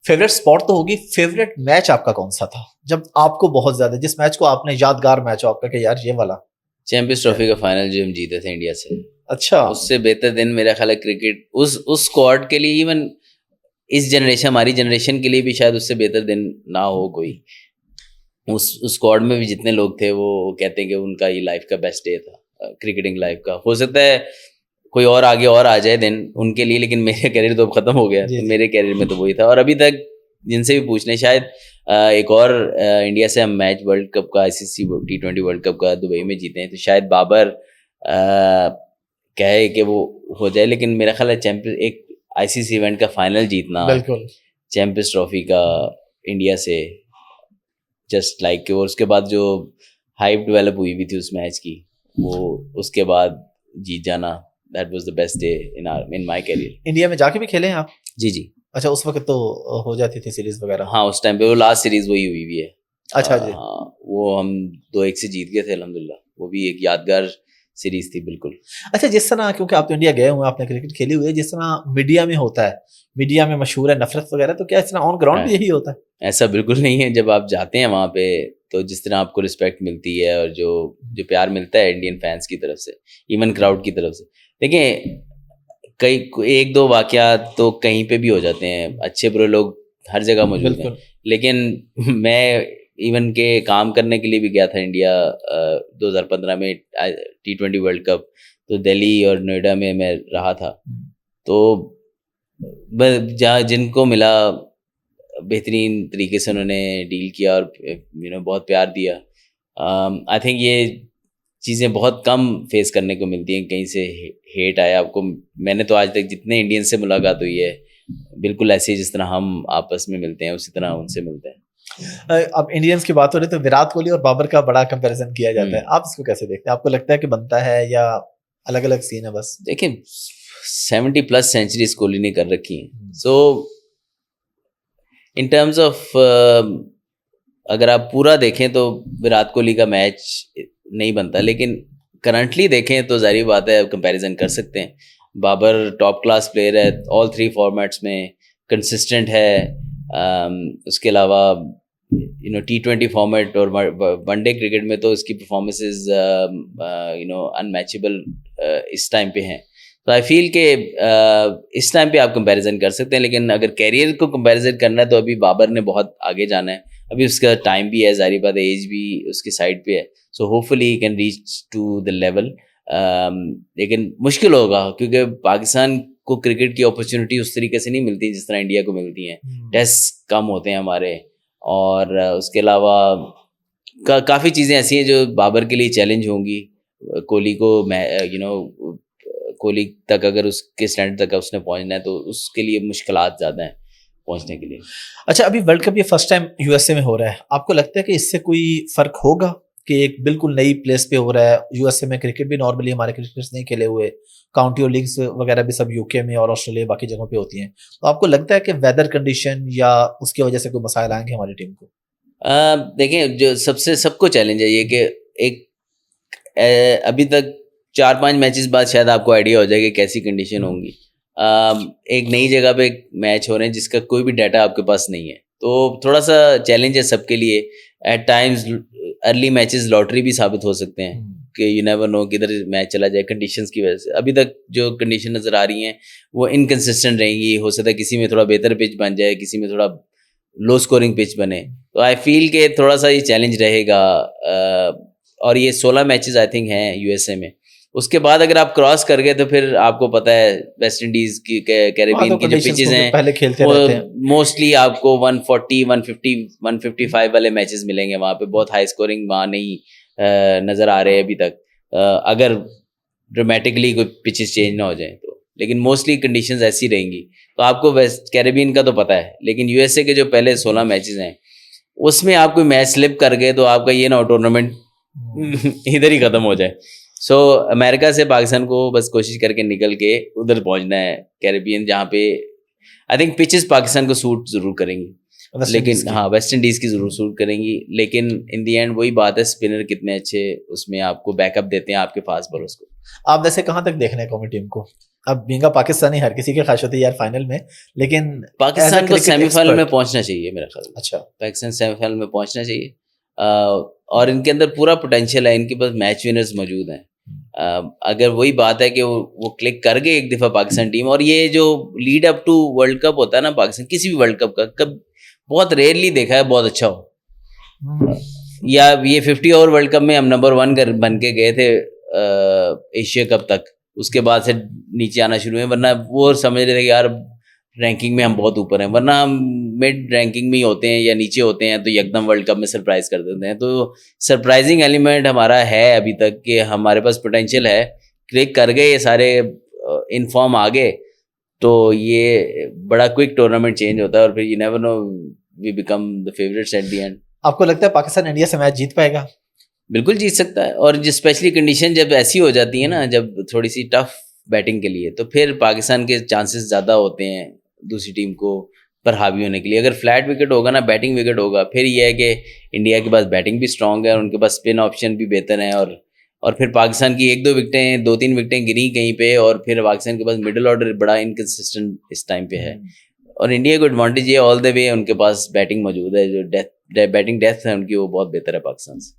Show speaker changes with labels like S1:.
S1: Favourite spot تو ہوگی, favourite match آپ کا کون سا تھا جب آپ کو بہت زیادہ, جس میچ کو آپ نے یادگار میچ ہو آپ کا کہ یار یہ والا؟
S2: چیمپئنز ٹرافی کا فائنل جو ہم جیتے تھے انڈیا سے.
S1: اچھا,
S2: اس سے بہتر دن میرا خیال ہے کرکٹ اس اسکواڈ کے لیے, ایون اس جنریشن ہماری جنریشن کے لیے بھی شاید اس سے بہتر دن نہ ہو کوئی. اس اسکواڈ میں بھی جتنے لوگ تھے وہ کہتے ہیں کہ ان کا یہ لائف کا بیسٹ ڈے تھا کرکٹنگ لائف کا. ہو سکتا ہے کوئی اور آگے اور آ جائے دن ان کے لیے, لیکن میرے کیریئر تو اب ختم ہو گیا. میرے کیریئر میں تو وہی تھا. اور ابھی تک جن سے بھی پوچھنے, شاید ایک اور انڈیا سے ہم میچ ورلڈ کپ کا ICC T20 ورلڈ کپ کا دبئی میں جیتے ہیں, تو شاید بابر کہے کہ وہ ہو جائے, لیکن میرا خیال ہے ایک ICC ایونٹ کا فائنل جیتنا,
S1: بالکل
S2: چیمپئنز ٹرافی کا انڈیا سے, جسٹ لائک کہ, اور اس کے بعد جو ہائپ ڈیولپ ہوئی بھی تھی اس میچ کی, وہ اس کے بعد جیت جانا, that was the best day in my career.
S1: India میں جا کے بھی کھیلے ہیں آپ؟
S2: جی.
S1: اچھا, اس وقت تو ہو جاتی تھی سیریز وغیرہ.
S2: ہاں, اس ٹائم پہ وہ لاسٹ سیریز وہی ہوئی بھی ہے.
S1: اچھا جی.
S2: وہ ہم 2-1 سے جیت گئے تھے الحمدللہ. وہ بھی ایک یادگار سیریز تھی بالکل.
S1: اچھا, جس طرح کیونکہ آپ تو انڈیا گئے ہوئے ہیں, آپ نے کرکٹ کھیلی ہوئی ہے, جس طرح میڈیا میں ہوتا ہے, میڈیا میں مشہور ہے نفرت وغیرہ, تو کیا اس طرح آن گراؤنڈ بھی یہی ہوتا ہے؟
S2: ایسا بالکل نہیں ہے. جب آپ جاتے ہیں وہاں پہ تو جس طرح آپ کو رسپیکٹ ملتی ہے اور جو پیار ملتا ہے انڈین فینس کی طرف سے, ایون کراؤڈ کی طرف سے. دیکھیں, ایک دو واقعات تو کہیں پہ بھی ہو جاتے ہیں, اچھے برے لوگ ہر جگہ موجود ہیں, لیکن میں ایون کے کام کرنے کے لیے بھی گیا تھا انڈیا 2015 میں T20 ورلڈ کپ, تو دہلی اور نوئیڈا میں رہا تھا. تو جہاں جن کو ملا بہترین طریقے سے انہوں نے ڈیل کیا اور بہت پیار دیا. آئی تھنک یہ چیزیں بہت کم فیس کرنے کو ملتی ہیں, کہیں سے ہیٹ آیا آپ کو. میں نے تو آج تک جتنے انڈین سے ملاقات ہوئی ہے بالکل ایسے جس طرح ہم آپس میں ملتے ہیں اسی طرح ان سے ملتے ہیں.
S1: اب انڈینس کی بات ہو رہی ہے تو وراٹ کوہلی اور بابر کا بڑا کمپیریزن کیا جاتا ہے, آپ اس کو کیسے دیکھتے ہیں؟ آپ کو لگتا ہے کہ بنتا ہے یا الگ الگ سین ہے بس؟
S2: دیکھیں 70+ سینچریز کوہلی نے کر رکھی ہیں, سو ان ٹرمز آف اگر آپ پورا دیکھیں تو وراٹ کوہلی کا میچ نہیں بنتا, لیکن کرنٹلی دیکھیں تو ظاہری بات ہے کمپیریزن کر سکتے ہیں. بابر ٹاپ کلاس پلیئر ہے, آل 3 فارمیٹس میں کنسسٹنٹ ہے. اس کے علاوہ T20 فارمیٹ اور ون ڈے کرکٹ میں تو اس کی پرفارمنسز انمیچیبل اس ٹائم پہ ہیں. تو آئی فیل کہ اس ٹائم پہ آپ کمپیریزن کر سکتے ہیں, لیکن اگر کیریئر کو کمپیریزن کرنا ہے تو ابھی بابر نے بہت آگے جانا ہے, ابھی اس کا ٹائم بھی ہے, ظاہری بات ہے ایج بھی اس کی سائڈ پہ ہے. So hopefully can reach to the level, لیکن مشکل ہوگا کیونکہ پاکستان کو کرکٹ کی اپرچونیٹی اس طریقے سے نہیں ملتی جس طرح انڈیا کو ملتی ہیں. ٹیسٹ کم ہوتے ہیں ہمارے, اور اس کے علاوہ کافی چیزیں ایسی ہیں جو بابر کے لیے چیلنج ہوں گی. کوہلی کو کوہلی تک اگر اس کے اسٹینڈرڈ تک اس نے پہنچنا ہے تو اس کے لیے مشکلات زیادہ ہیں پہنچنے کے لیے.
S1: اچھا, ابھی ورلڈ کپ یہ فرسٹ ٹائم USA میں ہو رہا ہے, آپ کو لگتا ہے کہ اس سے کوئی فرق ہوگا کہ ایک بالکل نئی پلیس پہ ہو رہا ہے؟ USA میں کرکٹ بھی نارملی ہمارے کرکٹرز نہیں کھیلے ہوئے, کاؤنٹی اور لیگز وغیرہ بھی سب UK میں اور آسٹریلیا باقی جگہوں پہ ہوتی ہیں, تو آپ کو لگتا ہے کہ ویدر کنڈیشن یا اس کی وجہ سے کوئی مسائل آئیں گے ہماری ٹیم کو؟
S2: دیکھیں, جو سب کو چیلنج ہے یہ کہ ایک ابھی تک 4-5 میچز بعد شاید آپ کو آئیڈیا ہو جائے کہ کیسی کنڈیشن ہوں گی. ایک نئی جگہ پہ میچ ہو رہے ہیں جس کا کوئی بھی ڈیٹا آپ کے پاس نہیں ہے, تو تھوڑا سا چیلنج ہے سب کے لیے. At times early matches lottery بھی ثابت ہو سکتے ہیں کہ یو نیور نو کدھر میچ چلا جائے کنڈیشنز کی وجہ سے. ابھی تک جو کنڈیشن نظر آ رہی ہیں وہ انکنسسٹنٹ رہیں گی, ہو سکتا ہے کسی میں تھوڑا بہتر پچ بن جائے, کسی میں تھوڑا لو اسکورنگ پچ بنے. تو آئی فیل کہ تھوڑا سا یہ چیلنج رہے گا. اور یہ 16 میچز آئی تھنک ہیں USA میں. اس کے بعد اگر آپ کراس کر گئے تو پھر آپ کو پتہ ہے ویسٹ انڈیز کی کیریبین کی جو پچز ہیں وہ موسٹلی آپ کو 140 150 155 والے میچز ملیں گے. وہاں پہ بہت ہائی اسکورنگ وہاں نہیں نظر آ رہے ابھی تک, اگر ڈرامیٹکلی کوئی پچز چینج نہ ہو جائیں تو. لیکن موسٹلی کنڈیشنز ایسی رہیں گی. تو آپ کو ویسٹ کیریبین کا تو پتہ ہے, لیکن USA کے جو پہلے 16 میچز ہیں اس میں آپ کوئی میچ سلپ کر گئے تو آپ کا یہ نہ ہو ٹورنامنٹ ادھر ہی ختم ہو جائے. سو امریکہ سے پاکستان کو بس کوشش کر کے نکل کے ادھر پہنچنا ہے کیریبین, جہاں پہ آئی تھنک پچز پاکستان کو سوٹ ضرور کریں گی, لیکن ہاں ویسٹ انڈیز کی ضرور سوٹ کریں گی. لیکن ان دی اینڈ وہی بات ہے, اسپنر کتنے اچھے اس میں آپ کو بیک اپ دیتے ہیں آپ کے فاسٹ بالرز کو.
S1: آپ ویسے کہاں تک دیکھنے کو ٹیم کو اب بینگا پاکستانی ہر کسی کی خواہش ہوتی ہے یار فائنل میں, لیکن
S2: پاکستان کو سیمی فائنل میں پہنچنا چاہیے میرا خیال.
S1: اچھا,
S2: پاکستان سیمی فائنل میں پہنچنا چاہیے, اور ان کے اندر پورا پوٹینشیل ہے, ان کے پاس میچ ونرز موجود ہیں. اگر وہی بات ہے کہ وہ کلک کر گئے ایک دفعہ پاکستان ٹیم, اور یہ جو lead up to World Cup ہوتا ہے نا پاکستان, کسی بھی ورلڈ کپ کا کب بہت ریئرلی دیکھا ہے بہت اچھا ہو, یا یہ 50 اوور ورلڈ کپ میں ہم نمبر 1 بن کے گئے تھے ایشیا کپ تک, اس کے بعد سے نیچے آنا شروع ہوئے, ورنہ وہ سمجھ رہے تھے کہ یار رینکنگ میں ہم بہت اوپر ہیں, ورنہ ہم مڈ رینکنگ میں ہی ہوتے ہیں یا نیچے ہوتے ہیں, تو یکدم ورلڈ کپ میں سرپرائز کر دیتے ہیں. تو سرپرائزنگ ایلیمنٹ ہمارا ہے ابھی تک کہ ہمارے پاس پوٹینشیل ہے, کلک کر گئے یہ سارے ان فارم آگے, تو یہ بڑا کوئک ٹورنامنٹ چینج ہوتا ہے, اور پھر you never know we become the favourites at the end.
S1: آپ کو لگتا ہے پاکستان انڈیا سے میچ جیت پائے گا؟
S2: بالکل جیت سکتا ہے, اور اسپیشلی کنڈیشن جب ایسی ہو جاتی ہے نا, جب تھوڑی سی ٹف بیٹنگ کے لیے, تو پھر پاکستان کے چانسز زیادہ ہوتے ہیں دوسری ٹیم کو پر حاوی ہونے کے لیے. اگر فلیٹ وکٹ ہوگا نا, بیٹنگ وکٹ ہوگا, پھر یہ ہے کہ انڈیا کے پاس بیٹنگ بھی اسٹرانگ ہے, اور ان کے پاس اسپن آپشن بھی بہتر ہیں, اور پھر پاکستان کی 1-2 وکٹیں 2-3 وکٹیں گری کہیں پہ, اور پھر پاکستان کے پاس مڈل آرڈر بڑا انکنسسٹنٹ اس ٹائم پہ ہے. اور انڈیا کو ایڈوانٹیج یہ آل دا وے ان کے پاس بیٹنگ موجود ہے, جو بیٹنگ ڈیپتھ ہے ان کی وہ بہت بہتر ہے پاکستان سے.